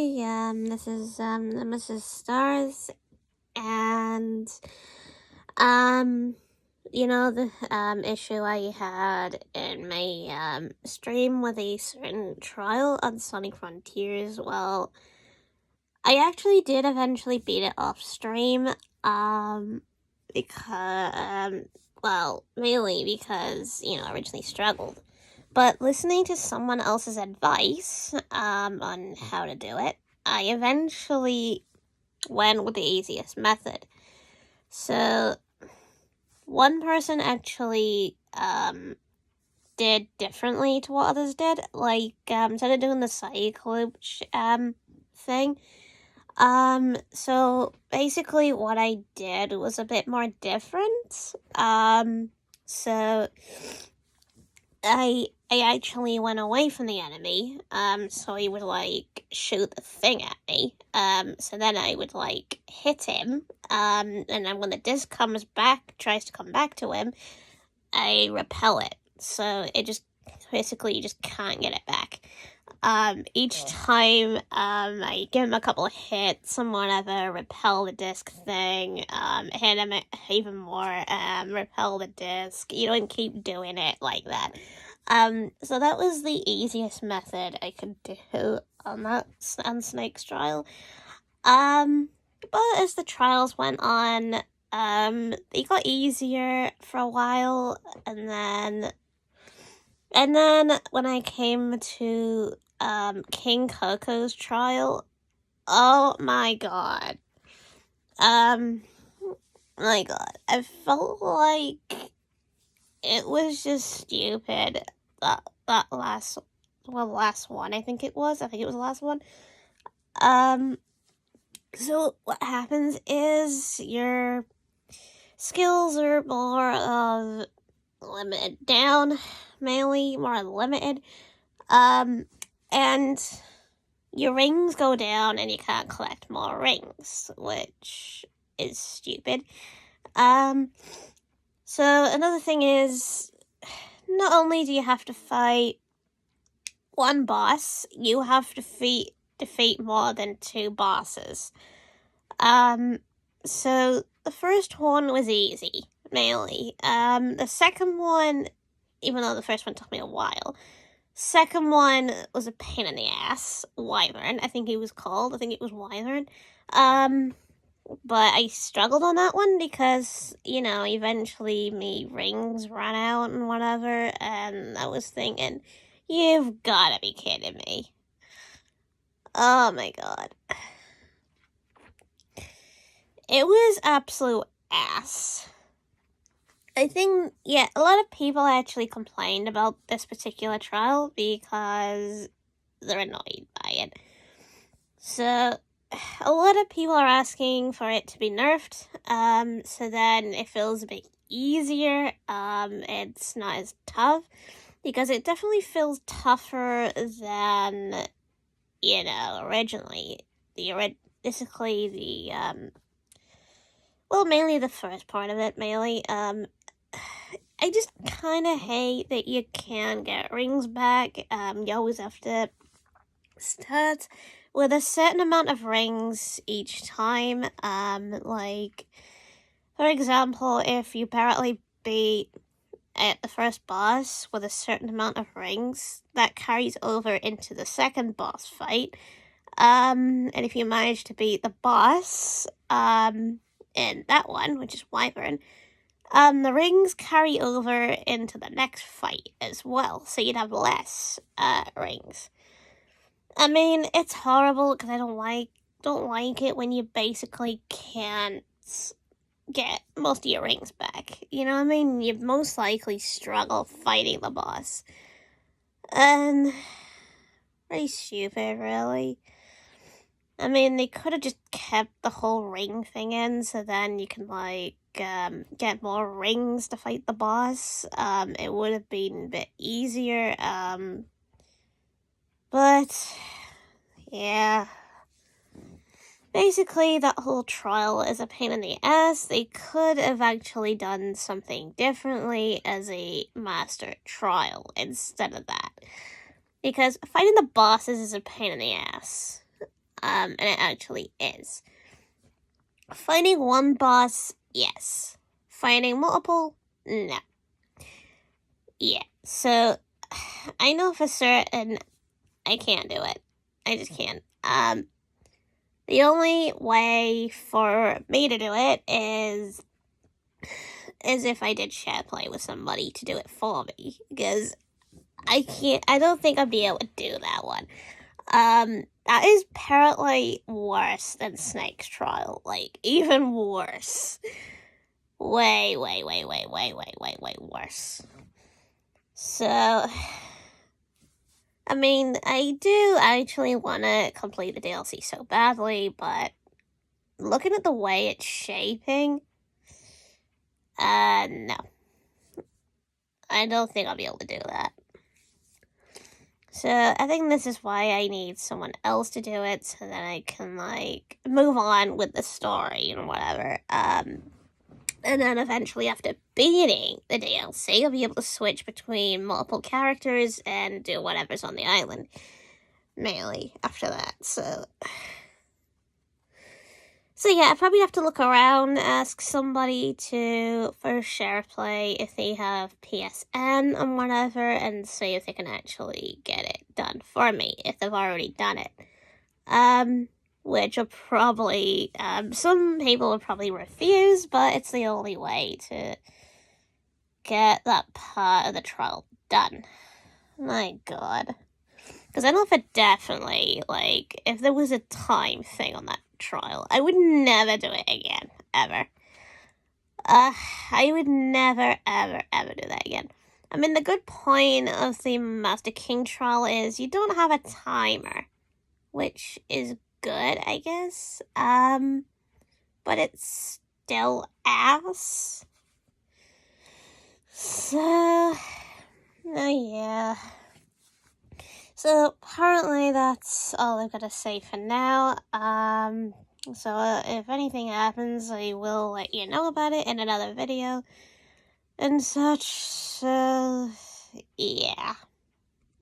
This is Mrs. Stars, and the issue I had in my stream with a certain trial on Sonic Frontiers. Well, I actually did eventually beat it off stream, because mainly because I originally struggled. But listening to someone else's advice on how to do it, I eventually went with the easiest method. So, one person actually did differently to what others did. Like, instead of doing the Cyclops thing, so basically what I did was a bit more different. So I actually went away from the enemy, so he would, shoot the thing at me, so then I would, hit him, and then when the disc tries to come back to him, I repel it, so it just, basically, you just can't get it back. Each time, I give him a couple of hits and whatever, repel the disc thing, hit him even more, repel the disc, and keep doing it like that. So that was the easiest method I could do on Snake's trial. But as the trials went on, they got easier for a while, and then when I came to King Koco's trial, oh my god. My god, I felt like it was just stupid. That last one, I think it was the last one. So what happens is your skills are more limited down, mainly more limited, and your rings go down and you can't collect more rings, which is stupid. So another thing is, not only do you have to fight one boss, you have to defeat more than 2 bosses. So the first one was easy, mainly. The second one, even though the first one took me a while, second one was a pain in the ass. Wyvern, I think it was Wyvern. But I struggled on that one because, eventually me rings ran out and whatever, and I was thinking, you've gotta be kidding me. Oh my god. It was absolute ass. I think, a lot of people actually complained about this particular trial because they're annoyed by it. So, a lot of people are asking for it to be nerfed, so then it feels a bit easier. It's not as tough, because it definitely feels tougher than, originally. Mainly the first part of it, mainly. I just kind of hate that you can't get rings back. You always have to start with a certain amount of rings each time. For example, if you apparently beat at the first boss with a certain amount of rings, that carries over into the second boss fight. And if you manage to beat the boss, in that one, which is Wyvern, the rings carry over into the next fight as well, so you'd have less, rings. I mean, it's horrible because I don't like it when you basically can't get most of your rings back. You know what I mean? You'd most likely struggle fighting the boss. And pretty stupid, really. I mean, they could have just kept the whole ring thing in, so then you can, get more rings to fight the boss. It would have been a bit easier, but, yeah. Basically, that whole trial is a pain in the ass. They could have actually done something differently as a master trial instead of that. Because fighting the bosses is a pain in the ass. and it actually is. Fighting one boss, yes. Fighting multiple, no. Yeah, so I know for certain I can't do it. I just can't. The only way for me to do it is if I did shareplay with somebody to do it for me, because I don't think I'd be able to do that one. That is apparently worse than Snake's Trial, like, even worse. Way worse. So, I mean, I do actually want to complete the DLC so badly, but looking at the way it's shaping, no. I don't think I'll be able to do that. So, I think this is why I need someone else to do it, so that I can, like, move on with the story and whatever. And then eventually, after beating the DLC, I'll be able to switch between multiple characters and do whatever's on the island. Mainly after that, so yeah, I probably have to look around, ask somebody for shareplay if they have PSN and whatever, and see if they can actually get it done for me, if they've already done it. Which will probably, some people will probably refuse, but it's the only way to get that part of the trial done. My god. Because I know for definitely, like, if there was a time thing on that trial, I would never do it again, ever. I would never, ever do that again. I mean, the good point of the Master King trial is you don't have a timer, which is good, I guess. But it's still ass. So, yeah. So, apparently that's all I've got to say for now. So if anything happens, I will let you know about it in another video and such. So, yeah.